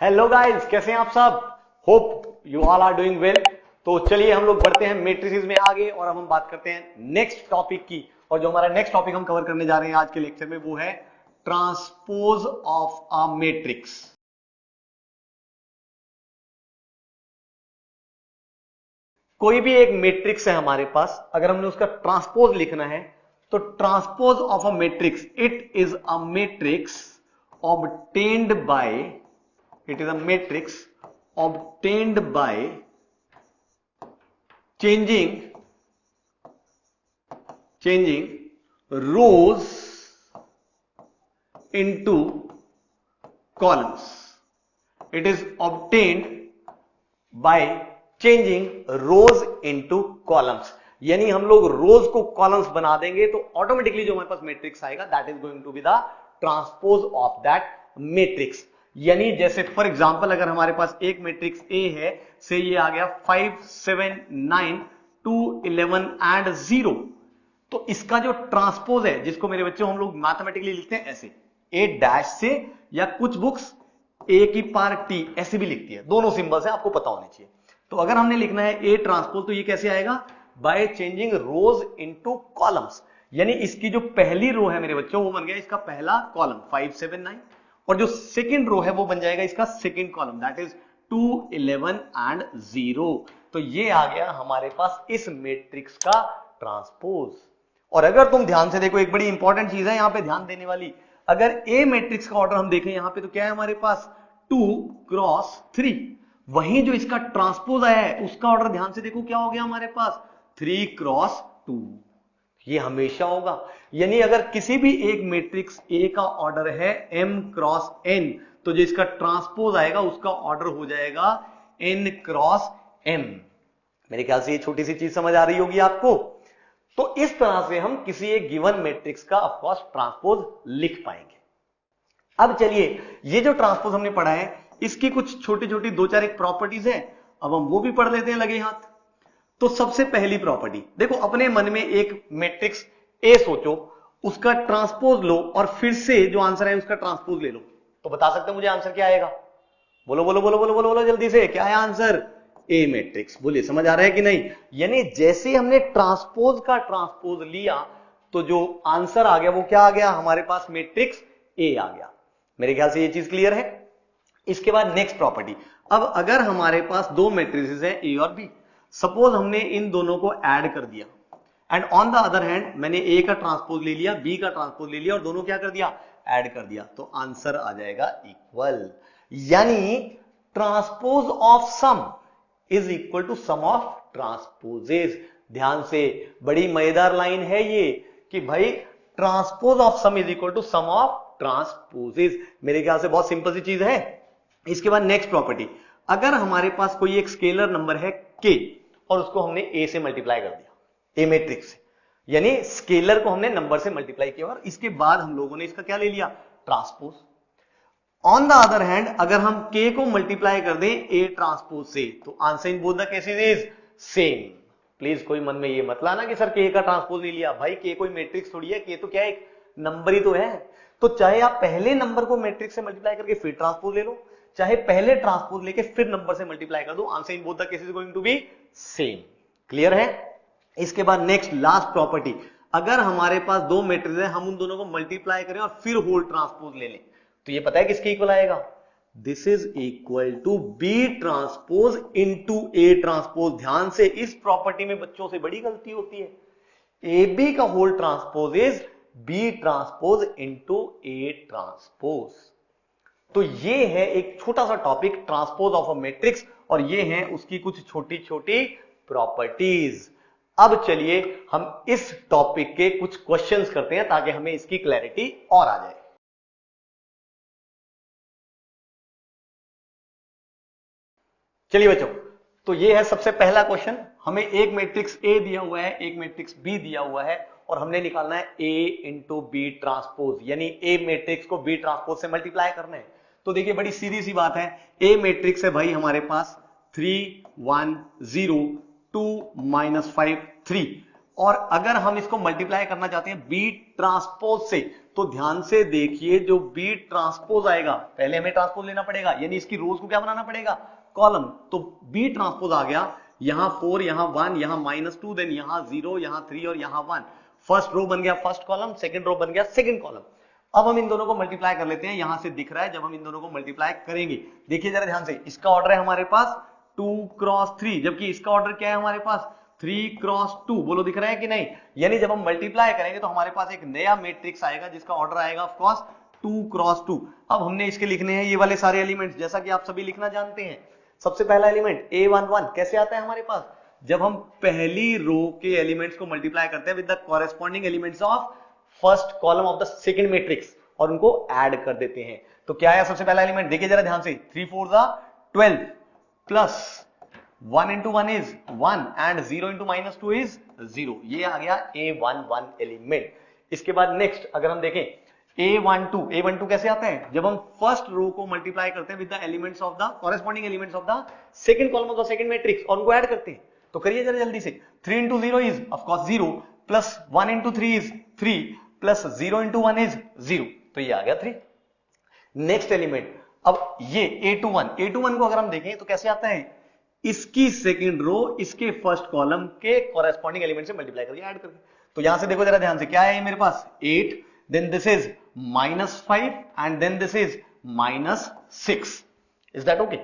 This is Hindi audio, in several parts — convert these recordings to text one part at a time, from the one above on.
हेलो गाइस, कैसे हैं आप सब? Hope you all are doing well. तो चलिए हम लोग बढ़ते हैं मैट्रिसेस में आगे और अब हम बात करते हैं नेक्स्ट टॉपिक की। और जो हमारा नेक्स्ट टॉपिक हम कवर करने जा रहे हैं आज के लेक्चर में वो है ट्रांसपोज ऑफ अ मैट्रिक्स। कोई भी एक मैट्रिक्स है हमारे पास, अगर हमने उसका ट्रांसपोज लिखना है तो transpose of a matrix, it is a matrix obtained by, it is a matrix obtained by changing rows into columns. It is obtained by changing rows into columns. यानी हम लोग रोज को कॉलम्स बना देंगे तो ऑटोमेटिकली जो हमारे पास मैट्रिक्स आएगा that is going to be the transpose of that matrix. यानी जैसे फॉर एग्जांपल अगर हमारे पास एक मैट्रिक्स ए है, से ये आ गया 5 7 9 2 11 एंड 0, तो इसका जो ट्रांसपोज है, जिसको मेरे बच्चों हम लोग मैथमेटिकली लिखते हैं ऐसे ए डैश से, या कुछ बुक्स ए की पावर टी ऐसे भी लिखती है, दोनों सिंबल्स है, आपको पता होने चाहिए। तो अगर हमने लिखना है ए ट्रांसपोज तो ये कैसे आएगा? By changing rose into columns. यानी इसकी जो पहली रो है मेरे बच्चों वो बन गया इसका पहला कॉलम 5 7 9, और जो सेकंड रो है वो बन जाएगा इसका second column, that is 2 11 and 0। तो ये आ गया हमारे पास इस मैट्रिक्स का ट्रांसपोज। और अगर तुम ध्यान से देखो, एक बड़ी इंपॉर्टेंट चीज है यहां पे ध्यान देने वाली, अगर ए मैट्रिक्स का ऑर्डर हम देखें यहां पे तो क्या है हमारे पास 2 क्रॉस 3, वहीं जो इसका ट्रांसपोज आया है उसका ऑर्डर ध्यान से देखो क्या हो गया हमारे पास 3 क्रॉस 2। ये हमेशा होगा। यानी अगर किसी भी एक मैट्रिक्स ए का ऑर्डर है m क्रॉस n, तो जो इसका ट्रांसपोज आएगा उसका ऑर्डर हो जाएगा n क्रॉस m। मेरे ख्याल से ये छोटी सी चीज समझ आ रही होगी आपको। तो इस तरह से हम किसी एक गिवन मैट्रिक्स का ऑफ कोर्स ट्रांसपोज लिख पाएंगे। अब चलिए, ये जो ट्रांसपोज हमने पढ़ा है इसकी कुछ छोटी छोटी दो चार एक प्रॉपर्टीज है, अब हम वो भी पढ़ लेते हैं लगे हाथ। तो सबसे पहली प्रॉपर्टी देखो, अपने मन में एक मैट्रिक्स ए सोचो, उसका ट्रांसपोज लो और फिर से जो आंसर है उसका ट्रांसपोज ले लो, तो बता सकते हो मुझे आंसर क्या आएगा? बोलो बोलो बोलो बोलो बोलो बोलो जल्दी से, क्या है आंसर? ए मैट्रिक्स। बोलिए, समझ आ रहा है कि नहीं? यानी जैसे हमने ट्रांसपोज का ट्रांसपोज लिया तो जो आंसर आ गया वो क्या आ गया हमारे पास? मैट्रिक्स ए आ गया। मेरे ख्याल से ये चीज क्लियर है। इसके बाद नेक्स्ट प्रॉपर्टी, अब अगर हमारे पास दो मैट्रिसेस हैं ए और बी, सपोज हमने इन दोनों को ऐड कर दिया and on the other hand मैंने ए का ट्रांसपोज ले लिया, बी का ट्रांसपोज ले लिया और दोनों क्या कर दिया? ऐड कर दिया, तो आंसर आ जाएगा इक्वल। यानी transpose of sum is equal to sum of transposes. ध्यान से, बड़ी मजेदार लाइन है ये कि भाई transpose of sum is equal to sum of transposes. मेरे ख्याल से बहुत सिंपल सी चीज है। इसके बाद नेक्स्ट प्रॉपर्टी, अगर हमारे पास कोई एक स्केलर नंबर है k और उसको हमने a से मल्टीप्लाई कर दिया, a मैट्रिक्स से, यानी स्केलर को हमने नंबर से मल्टीप्लाई किया और इसके बाद हम लोगों ने इसका क्या ले लिया? Transpose. On the other hand अगर हम k को मल्टीप्लाई कर दें a ट्रांसपोज से, तो answer in both the cases is same. Please कोई मन में ये मत लाना कि सर k का ट्रांसपोज नहीं लिया। भाई k कोई मैट्रिक्स थोड़ी है, k तो क्या है, एक नंबर ही तो है। तो चाहे आप पहले नंबर को मैट्रिक्स से मल्टीप्लाई करके फिर ट्रांसपोज ले लो, चाहे पहले ट्रांसपोज लेके फिर नंबर से मल्टीप्लाई कर दो, answer in both the cases going to be same. Clear है? इसके बाद नेक्स्ट लास्ट प्रॉपर्टी, अगर हमारे पास दो मैट्रिक्स है, हम उन दोनों को मल्टीप्लाई करें और फिर होल ट्रांसपोज ले लें, तो ये पता है किसके इक्वल आएगा? This is equal to B transpose into A transpose. ध्यान से, इस प्रॉपर्टी में बच्चों से बड़ी गलती होती है। ए बी का whole transpose is B transpose into A transpose. तो ये है एक छोटा सा topic transpose of a matrix, और ये है उसकी कुछ छोटी छोटी प्रॉपर्टीज। अब चलिए हम इस टॉपिक के कुछ क्वेश्चंस करते हैं ताकि हमें इसकी क्लैरिटी और आ जाए। चलिए बच्चों, तो ये है सबसे पहला क्वेश्चन। हमें एक मैट्रिक्स ए दिया हुआ है, एक मैट्रिक्स बी दिया हुआ है, और हमने निकालना है ए इंटू बी ट्रांसपोज, यानी ए मैट्रिक्स को बी ट्रांसपोज से मल्टीप्लाई करना है। तो देखिए बड़ी सीधी सी बात है, ए मैट्रिक्स है भाई हमारे पास 3 1 0 2 -5 3, और अगर हम इसको मल्टीप्लाई करना चाहते हैं बी ट्रांसपोज से, तो ध्यान से देखिए, जो बी ट्रांसपोज आएगा, पहले हमें ट्रांसपोज लेना पड़ेगा, यानी इसकी रोज को क्या बनाना पड़ेगा, कॉलम। तो बी ट्रांसपोज आ गया, यहां 4, यहां 1, यहां -2, देन यहां 0, यहां 3 और यहां 1। फर्स्ट रो बन गया फर्स्ट कॉलम, सेकंड रो बन गया सेकंड कॉलम। अब हम इन दोनों को मल्टीप्लाई कर लेते हैं, यहां से दिख रहा है जब हम इन दोनों को मल्टीप्लाई करेंगे, देखिए जरा ध्यान से, इसका ऑर्डर है हमारे पास 2 क्रॉस 3, जबकि इसका ऑर्डर क्या है हमारे पास 3 क्रॉस 2। बोलो दिख रहा है कि नहीं, यानी जब हम मल्टीप्लाई करेंगे तो हमारे पास एक नया मैट्रिक्स आएगा जिसका ऑर्डर आएगा ऑफ कोर्स 2 क्रॉस 2। अब हमने इसके लिखने हैं ये वाले सारे एलिमेंट्स, जैसा कि आप सभी लिखना जानते हैं। सबसे पहला एलिमेंट A11 कैसे आता है हमारे पास, जब हम पहली रो के एलिमेंट्स को मल्टीप्लाई करते हैं with the corresponding elements of first column of the second matrix और उनको ऐड कर देते हैं। तो क्या है सबसे पहला एलिमेंट, देखिए जरा ध्यान से, 3 4 12 plus 1 into 1 is 1 and 0 into -2 is 0। ये आ गया A11 एलिमेंट। इसके बाद नेक्स्ट अगर हम देखें A12 कैसे आता है, जब हम फर्स्ट रो को मल्टीप्लाई करते हैं with the elements of the corresponding elements of the second column of the second matrix और उनको ऐड करते हैं। तो करिए जरा जल्दी से, 3 into 0 is of course 0 plus 1 into 3 is 3 plus 0 into 1 is 0। तो ये आ गया 3। नेक्स्ट एलिमेंट, अब ये A21 को अगर हम देखें तो कैसे आता है, इसकी सेकंड रो इसके फर्स्ट कॉलम के कॉरेस्पॉन्डिंग एलिमेंट से मल्टीप्लाई करके ऐड करके। तो यहां से देखो जरा ध्यान से, क्या है मेरे पास 8, then this is -5 and then this is -6। Is that okay.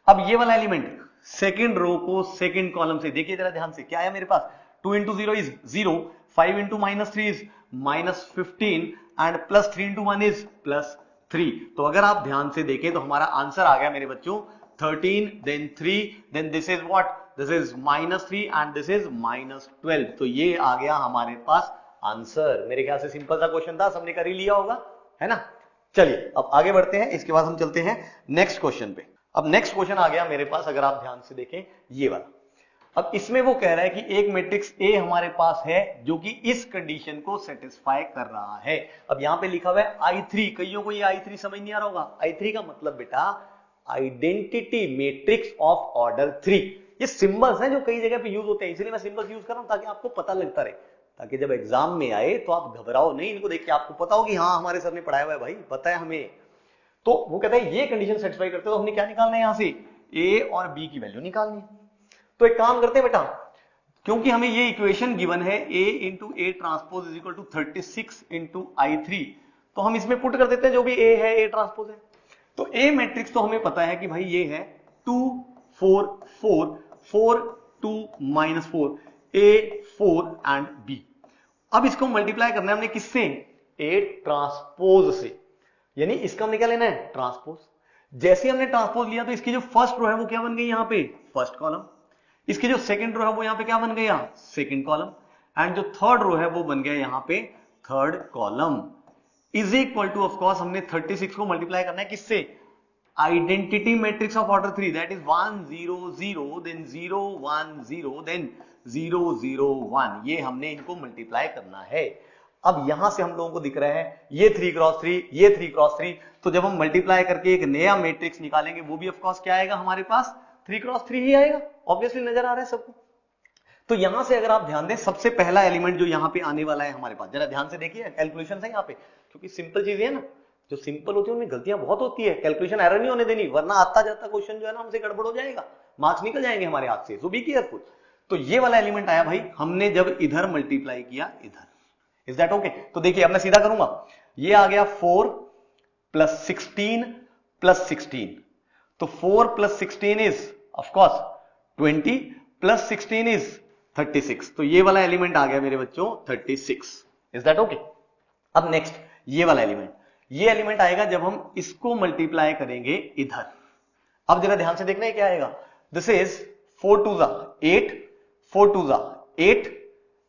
अब ये वाला एलिमेंट सेकंड रो को सेकंड कॉलम से, देखिए जरा ध्यान से, क्या है मेरे पास 2 into 0 is 0, 5 into -3 is -15 and plus 3 into 1 is +3। तो अगर आप ध्यान से देखें तो हमारा आंसर आ गया मेरे बच्चों 13, then 3, then this is what? This is -3 and this is -12। तो ये आ गया हमारे पास आंसर। मेरे ख्याल से सिंपल सा क्वेश्चन था, सबने कर ही लिया होगा, है ना। चलिए अब आगे बढ़ते हैं, इसके बाद हम चलते हैं नेक्स्ट क्वेश्चन पे। अब नेक्स्ट क्वेश्चन आ गया मेरे पास, अगर आप ध्यान से देखें ये वाला। अब इसमें वो कह रहा है कि एक मैट्रिक्स ए हमारे पास है जो कि इस कंडीशन को सेटिस्फाई कर रहा है। अब यहां पे लिखा हुआ है I3, कईयों को ये I3 समझ नहीं आ रहा होगा। I3 का मतलब बेटा आइडेंटिटी मैट्रिक्स ऑफ ऑर्डर 3। ये सिंबल्स हैं जो कई जगह पे यूज होते हैं, इसलिए मैं सिंबल्स यूज कर रहा हूं ताकि आपको पता लगता रहे, ताकि जब एग्जाम में आए तो आप घबराओ नहीं, इनको देख के आपको पता हो कि हाँ हमारे सर ने पढ़ाया हुआ है भाई, पता है हमें। तो वो कहता है ये कंडीशन सेटिस्फाई करते हो, तो हमने क्या निकालना है यहां से, ए और बी की वैल्यू निकालनी है। तो एक काम करते हैं बेटा, क्योंकि हमें ये इक्वेशन गिवन है A into A transpose is equal to 36 into I3, तो हम इसमें पुट कर देते हैं जो भी A है, A ट्रांसपोज है। तो A मैट्रिक्स तो हमें पता है कि भाई ये है 2 4 4 4 2 -4 A 4 एंड B। अब इसको मल्टीप्लाई करना है हमने किससे, A ट्रांसपोज से, यानी इसका हमने क्या लेना है, ट्रांसपोज। जैसे हमने ट्रांसपोज लिया तो इसकी जो फर्स्ट रो है वो क्या बन गई यहां पे, फर्स्ट कॉलम। इसकी जो सेकंड रो है वो यहां पे क्या बन गया, सेकंड कॉलम। एंड जो थर्ड रो है वो बन गया यहां पे third column. Is equal to, of course हमने 36 को मल्टीप्लाई करना है किससे, identity matrix of order 3, that is 1 0 0 then 0 1 0 then 0 0 1। ये हमने इनको मल्टीप्लाई करना है। अब यहां से हम लोगों को दिख रहा है ये 3 क्रॉस 3, ये 3 क्रॉस 3, तो जब हम मल्टीप्लाई करके एक नया मैट्रिक्स निकालेंगे वो भी ऑफ कोर्स क्या आएगा हमारे पास, 3 क्रॉस 3 ही आएगा। ऑब्वियसली नजर आ रहा है सबको। तो यहां से अगर आप ध्यान दें, सबसे पहला एलिमेंट जो यहां पे आने वाला है हमारे पास, जरा ध्यान से देखिए, कैलकुलेशन है यहां पे, क्योंकि सिंपल चीजें है ना, जो सिंपल होती है उनमें गलतियां बहुत होती है, कैलकुलेशन एरर नहीं होने देनी, वरना आता जाता क्वेश्चन जो है ना हमसे गड़बड़ हो जाएगा, मार्क्स निकल जाएंगे हमारे हाथ से। सो बी केयरफुल। तो ये वाला एलिमेंट आया भाई, हमने जब इधर मल्टीप्लाई किया इधर, इज दैट ओके। तो देखिए अब मैं सीधा करूंगा, ये आ गया 4 + 16 + 16, तो 4 + 16 इज ऑफ कोर्स 20 + 16 इज 36। तो ये वाला एलिमेंट आ गया मेरे बच्चों 36। Is that okay. अब नेक्स्ट ये वाला एलिमेंट, ये एलिमेंट आएगा जब हम इसको मल्टीप्लाई करेंगे इधर। अब जरा ध्यान से देखना है क्या आएगा, this is 4 2 8 4 2 8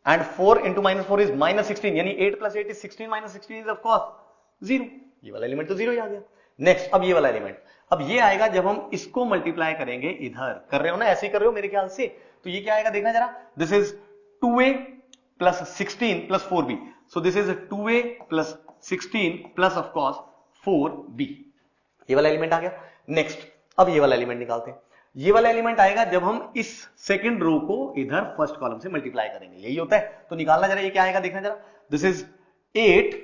and 4 into -4 is -16, यानी 8 + 8 इज 16 -16 इज ऑफ कोर्स 0। ये वाला एलिमेंट तो 0 ही आ गया। नेक्स्ट अब ये वाला एलिमेंट, अब ये आएगा जब हम इसको मल्टीप्लाई करेंगे इधर, कर रहे हो ना, ऐसे ही कर रहे हो मेरे ख्याल से। तो ये क्या आएगा देखना जरा, this is 2a + 16 + 4b, so this is 2a + 16 plus of course 4b। ये वाला एलिमेंट आ गया। नेक्स्ट अब ये वाला एलिमेंट निकालते हैं। ये वाला एलिमेंट आएगा जब हम इस सेकंड रो को इधर फर्स्ट कॉलम से मल्टीप्लाई करेंगे, यही होता है। तो निकालना जरा, ये क्या आएगा देखना जरा, this is 8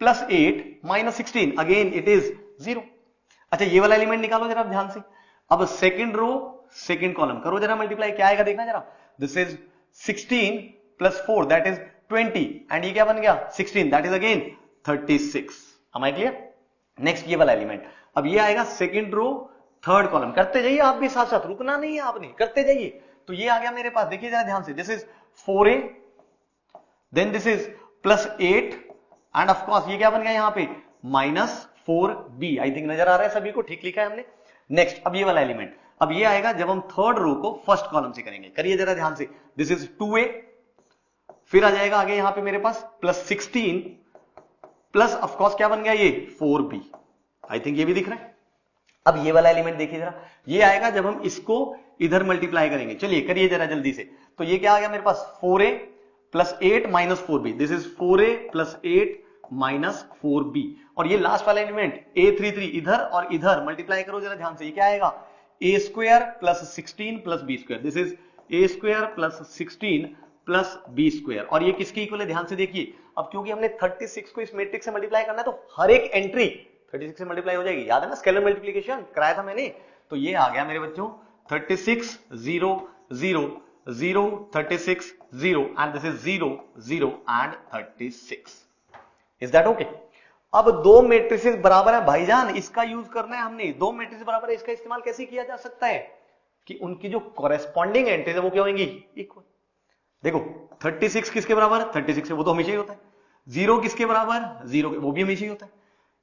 plus 8 minus 16, again it is 0। अच्छा ये वाला एलिमेंट निकालो जरा ध्यान से। अब सेकंड रो सेकंड कॉलम करो जरा मल्टीप्लाई, क्या आएगा देखना जरा। This is 16 plus 4 that is 20, and ये क्या बन गया 16 that is again 36। am I clear? Next ये वाला एलिमेंट, अब ये आएगा सेकंड रो थर्ड कॉलम, करते जाइए आप भी साथ साथ, रुकना नहीं है आपने, करते जाइए। तो ये आ गया मेरे पास, देखिए जरा ध्यान से, this is 4a, then this is plus 8, and of course ये क्या बन गया यहाँ पे माइनस 4b। आई थिंक नजर आ रहा है सभी को, ठीक लिखा है हमने। नेक्स्ट अब ये वाला एलिमेंट, अब ये आएगा जब हम थर्ड रो को फर्स्ट कॉलम से करेंगे, करिए जरा ध्यान से। दिस इज 2a, फिर आ जाएगा आगे यहां पे मेरे पास प्लस 16 प्लस ऑफ कोर्स क्या बन गया ये 4b। आई थिंक ये भी दिख रहा है। अब ये वाला एलिमेंट देखिए जरा, ये आएगा जब हम इसको इधर मल्टीप्लाई करेंगे, चलिए करिए जरा जल्दी से। तो ये क्या आ गया मेरे पास 4a plus 8 minus 4b, this is 4a plus 8 minus 4b। और ये लास्ट वाला एलिमेंट a33 इधर और इधर मल्टीप्लाई करो जरा ध्यान से, ये क्या आएगा a square plus 16 plus b square, this is a square plus 16 plus b square. और ये किसके इक्वल है ध्यान से देखिए। अब क्योंकि हमने 36 को इस मैट्रिक्स से मल्टीप्लाई करना है तो हर एक एंट्री 36 से मल्टीप्लाई हो जाएगी, याद है ना स्केलर मल्टीप्लिकेशन कराया था मैंने। तो ये आ गया मेरे बच्चों 36 0 0 0 36 0 and this is 0 0 and 36। Is that okay? अब दो मैट्रिसेस बराबर है भाईजान, इसका यूज करना है हमने। दो मैट्रिसेस बराबर है, इसका इस्तेमाल कैसे किया जा सकता है कि उनकी जो कॉरेस्पॉन्डिंग एंट्रीज है वो क्या होंगी इक्वल। देखो 36 किसके बराबर, 36 है वो तो हमेशा ही होता है। 0 किसके बराबर, 0 के, वो भी हमेशा ही होता है।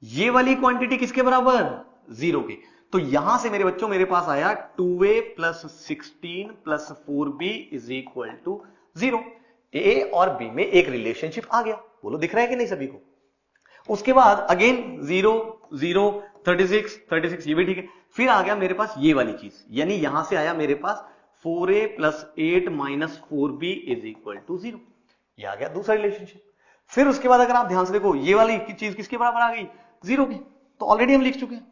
ये वाली क्वांटिटी किसके बराबर, 0 के। तो यहां से मेरे बच्चों मेरे पास आया 2a plus 16 plus 4b is equal to 0। A और बी में एक रिलेशनशिप आ गया, बोलो दिख रहा है कि नहीं सभी को। उसके बाद अगेन 0 0 36 36 ये भी ठीक है। फिर आ गया मेरे पास ये वाली चीज, यानी यहां से आया मेरे पास 4a plus 8 minus 4b is equal to 0। ये आ गया दूसरा रिलेशनशिप। फिर उसके बाद अगर आप ध्यान से देखो ये वाली चीज किसके बराबर आ गई 0 की, तो ऑलरेडी हम लिख चुके हैं।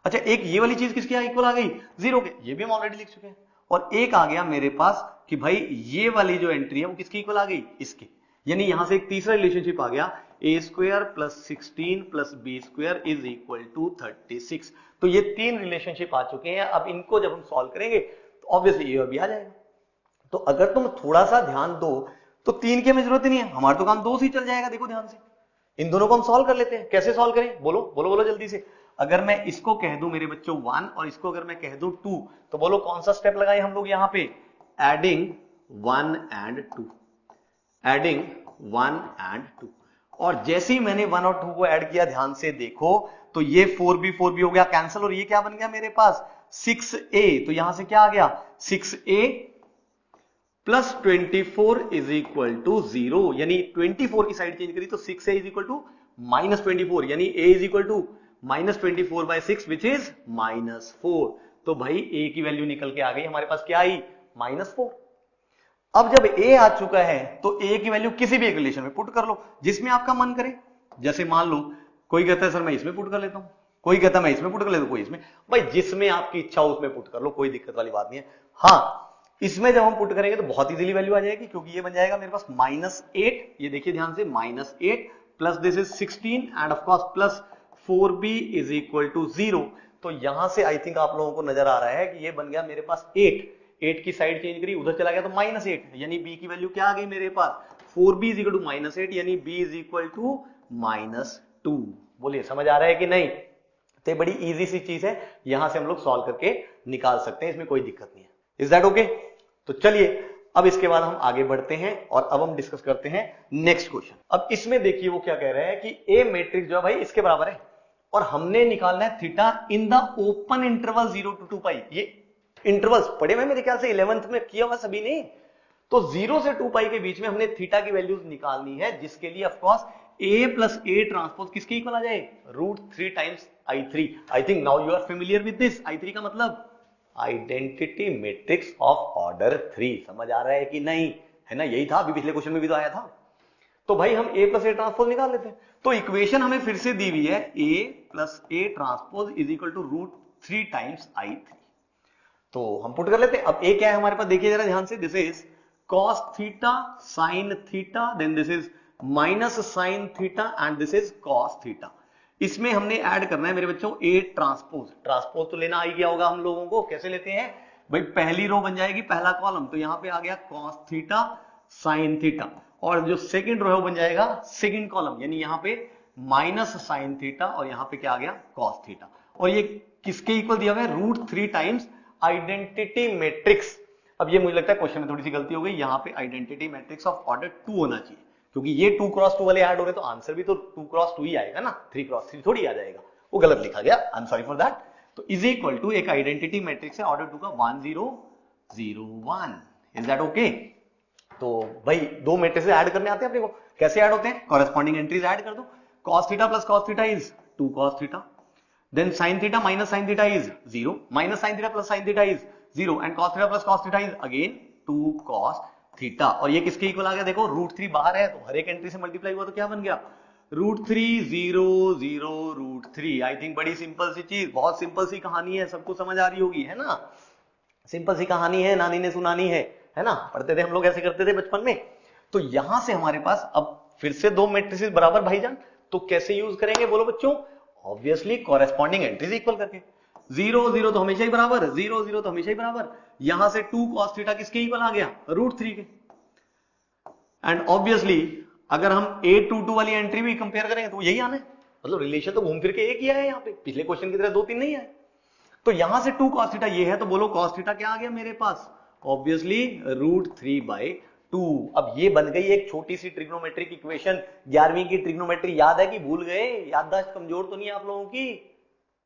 अच्छा एक ये वाली चीज किसके इक्वल आ गई 0 के, ये भी हम ऑलरेडी लिख चुके हैं। और एक आ गया मेरे पास कि भाई ये वाली जो एंट्री है वो किसकी इक्वल आ गई, इसके। यानी यहां से एक तीसरा रिलेशनशिप आ गया a square plus 16 plus b square is equal to 36। तो ये तीन रिलेशनशिप आ चुके हैं। अब इनको जब हम सॉल्व करेंगे तो ऑब्वियसली ये भी आ जाएगा। तो अगर तुम थोड़ा सा ध्यान दो तो 3 की हमें जरूरत ही नहीं है, हमारा तो काम 2 से ही चल जाएगा। देखो ध्यान से, इन दोनों को हम सॉल्व कर लेते हैं। कैसे सॉल्व करें, बोलो बोलो बोलो जल्दी से। अगर मैं इसको कह दूं मेरे बच्चों 1 और इसको अगर मैं कह दूं 2, तो बोलो कौन सा स्टेप लगाए हम लोग यहां पे, एडिंग 1 एंड 2, एडिंग 1 एंड 2। और जैसे ही मैंने 1 और 2 को ऐड किया ध्यान से देखो तो ये 4b हो गया कैंसिल, और ये क्या बन गया मेरे पास 6a। तो यहां से क्या आ गया 6a plus 24 is equal to 0, यानी 24 की साइड चेंज करी तो 6a is equal to minus 24, यानी a is equal to minus 24 by 6 which is -4। तो भाई a की वैल्यू निकल के आ गई हमारे पास, क्या आई -4। अब जब a आ चुका है तो a की वैल्यू किसी भी एक रिलेशन में पुट कर लो जिसमें आपका मन करे। जैसे मान लो कोई कहता है सर मैं इसमें पुट कर लेता हूं, कोई कहता है मैं इसमें पुट कर लेता हूं, कोई इसमें। भाई जिसमें आपकी इच्छा हो उसमें पुट कर लो, कोई दिक्कत वाली बात नहीं है। हाँ इसमें जब हम पुट करेंगे तो बहुत इजीली वैल्यू आ जाएगी, क्योंकि ये बन जाएगा मेरे पास -8, ये देखिए ध्यान से -8 plus this is 16 and of course plus 4b is equal to 0। तो यहां से आई थिंक आप लोगों को नजर आ रहा है कि ये बन गया मेरे पास 8 की साइड चेंज करी उधर चला गया तो -8, यानी b की वैल्यू क्या आ गई मेरे पास 4b इज इक्वल टू -8, यानी b इज इक्वल टू -2। बोलिए समझ आ रहा है कि नहीं। तो ये बड़ी इजी सी चीज है, यहां से हम लोग सॉल्व करके निकाल सकते हैं, इसमें कोई दिक्कत नहीं है। Is that okay? तो चलिए अब इसके बाद हम आगे बढ़ते हैं और अब हम डिस्कस करते हैं नेक्स्ट क्वेश्चन। अब इसमें देखिए वो क्या कह रहे हैं कि ए मैट्रिक्स जो है भाई इसके बराबर है और हमने निकालना है theta in the open interval 0 to 2 पाई। ये इंटरवल्स पढ़े हुए मेरे ख्याल से 11th में किया हुआ सभी ने। तो 0 से 2 पाई के बीच में हमने थीटा की वैल्यूज निकालनी है, जिसके लिए of course a plus a transpose किसके इक्वल आ जाए √3 times i3। I think now you are familiar with this. i3 का मतलब आइडेंटिटी मैट्रिक्स ऑफ ऑर्डर 3। समझ आ रहा है कि नहीं, है ना, यही था, अभी पिछले क्वेश्चन में भी तो आया था। तो भाई हम a प्लस a ट्रांसपोज निकाल लेते हैं। तो इक्वेशन हमें फिर से दी हुई है a plus a transpose is equal to √3 times i3। तो हम पुट कर लेते हैं। अब a क्या है हमारे पास, देखिए जरा ध्यान से, this is cos theta sin theta, then this is minus sine theta and this is cos theta. इसमें हमने ऐड करना है मेरे बच्चों ए ट्रांसपोज। ट्रांसपोज तो लेना आ ही गया होगा हम लोगों को। कैसे लेते हैं भाई, पहली रो बन जाएगी पहला कॉलम, तो यहां पे आ गया कॉस थीटा साइन थीटा, और जो सेकंड रो है वो बन जाएगा सेकंड कॉलम, यानी यहां पे माइनस साइन थीटा और यहां पे क्या आ गया कॉस थीटा। और ये किसके इक्वल दिया हुआ है, √3 टाइम्स आइडेंटिटी मैट्रिक्स। अब ये मुझे लगता है क्वेश्चन में थोड़ी सी गलती हो गई, यहां पे आइडेंटिटी मैट्रिक्स ऑफ ऑर्डर 2 होना चाहिए, क्योंकि ये 2 क्रॉस 2 वाले ऐड हो रहे तो आंसर भी तो 2 क्रॉस 2 ही आएगा ना, 3 क्रॉस 3 थोड़ी आ जाएगा, वो गलत लिखा गया, I am sorry for that. तो इज इक्वल टू एक आइडेंटिटी मैट्रिक्स है ऑर्डर 2 का 1 0 0 1, इज दैट ओके। तो भाई दो मैट्रिक्स ऐड करने आते हैं अपने को, कैसे ऐड होते हैं, कॉरेस्पॉन्डिंग एंट्रीज ऐड कर दो। cos theta plus cos theta is 2 cos theta, then sin theta minus sin theta is 0, minus sin theta plus sin theta is 0 and cos theta plus cos theta is again 2 cos theta. और ये किसके इक्वल आ गया, देखो √3 बाहर है तो हर एक एंट्री से मल्टीप्लाई हुआ तो क्या बन गया, √3 0 0 √3। आई थिंक बड़ी सिंपल सी चीज, बहुत सिंपल सी कहानी है, सबको समझ आ रही होगी, है ना, सिंपल सी कहानी है, नानी ने सुनानी है ना, पढ़ते थे हम लोग, ऐसे करते थे बचपन में। तो यहां से हमारे पास अब फिर से दो मैट्रिसेस बराबर भाईजान, तो कैसे यूज करेंगे बोलो बच्चों, ऑब्वियसली कॉरेस्पॉन्डिंग एंट्रीज इक्वल करके। 0 0 तो हमेशा ही बराबर, 0 0 तो हमेशा ही बराबर, यहां से 2 cos थीटा किसके इक्वल आ गया, √3 के। एंड ऑब्वियसली अगर हम a22 वाली एंट्री भी कंपेयर करेंगे तो यही आना है, मतलब रिलेशन तो घूम फिर के एक ही आया है यहाँ पे, पिछले क्वेश्चन की तरह 2 3 नहीं आए। तो यहां से 2 cos थीटा ये है, तो बोलो cos थीटा क्या आ गया मेरे पास, ऑब्वियसली √3/2। अब ये बन गई एक छोटी सी ट्रिग्नोमेट्रिक इक्वेशन। 11वीं की ट्रिग्नोमेट्री याद है कि भूल गए, याददाश्त कमजोर तो नहीं है आप लोगों की,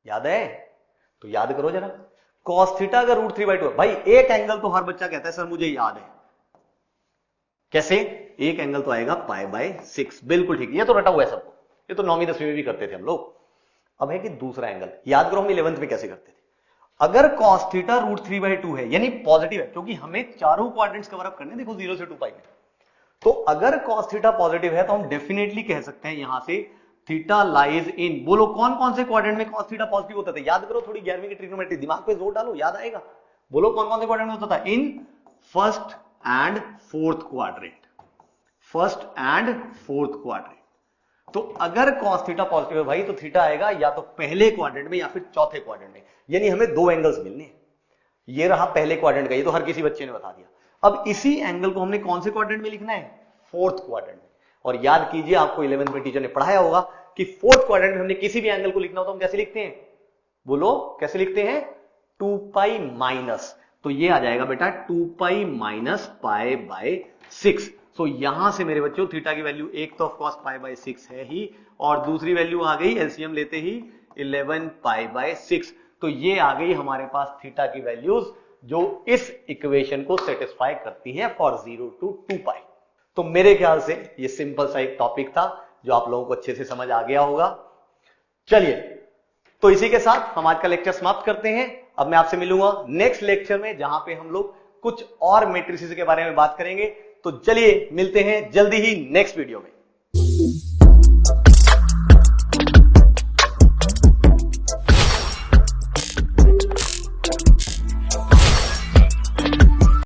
याद है तो याद करो जरा। cos थीटा अगर √3/2, भाई एक एंगल तो हर बच्चा कहता है सर मुझे याद है, कैसे, एक एंगल तो आएगा π/6, बिल्कुल ठीक, ये तो रटा हुआ है सबको, ये तो 9वीं 10वीं में भी करते थे हम लोग। अब है कि दूसरा एंगल याद करो, हम 11th में कैसे करते थे। अगर cos थीटा √3/2 है यानी पॉजिटिव है, क्योंकि हमें चारों क्वाड्रेंट्स कवर अप करने, देखो 0 से 2 पाई में, तो अगर cos थीटा पॉजिटिव है तो हम डेफिनेटली कह सकते हैं यहां से थीटा लाइज इन, बोलो कौन कौन से क्वाड्रेंट में cos थीटा पॉजिटिव होता था, याद करो थोड़ी 11वीं की ट्रिग्नोमेट्री, दिमाग पे जोर डालो, याद आएगा। बोलो कौन कौन से क्वाड्रेंट में होता था, in first and fourth quadrant, first and fourth quadrant. तो अगर cos थीटा पॉजिटिव है भाई तो थीटा आएगा या तो पहले क्वाड्रेंट में या फिर चौथे क्वाड्रेंट में, यानी हमें दो एंगल्स मिलने हैं। ये रहा पहले क्वाड्रेंट का, ये तो हर किसी बच्चे ने बता दिया। अब इसी एंगल को हमने कौन से क्वाड्रेंट में लिखना है, फोर्थ क्वाड्रेंट में। और याद कीजिए आपको 11th में टीचर ने पढ़ाया होगा कि फोर्थ क्वाड्रेंट में हमने किसी भी एंगल को लिखना हो तो हम कैसे लिखते हैं, बोलो कैसे लिखते हैं, 2π माइनस, तो ये आ जाएगा बेटा 2π माइनस π/6। तो यहां से मेरे बच्चों थीटा की वैल्यू एक तो ऑफकोर्स π/6 है ही, और दूसरी वैल्यू आ गई एलसीएम लेते ही 11π/6। तो ये आ गई हमारे पास थीटा की वैल्यूज जो इस इक्वेशन को सेटिस्फाई करती हैं फॉर 0 to 2π। तो मेरे ख्याल से ये सिंपल सा एक टॉपिक था जो आप लोगों को अच्छे से समझ आ गया होगा। चलिए तो इसी के साथ हम आज का लेक्चर समाप्त करते हैं। अब मैं आपसे मिलूंगा नेक्स्ट लेक्चर में, जहां पे हम लोग कुछ और मैट्रिसेस के बारे में बात करेंगे। तो चलिए मिलते हैं जल्दी ही नेक्स्ट वीडियो में।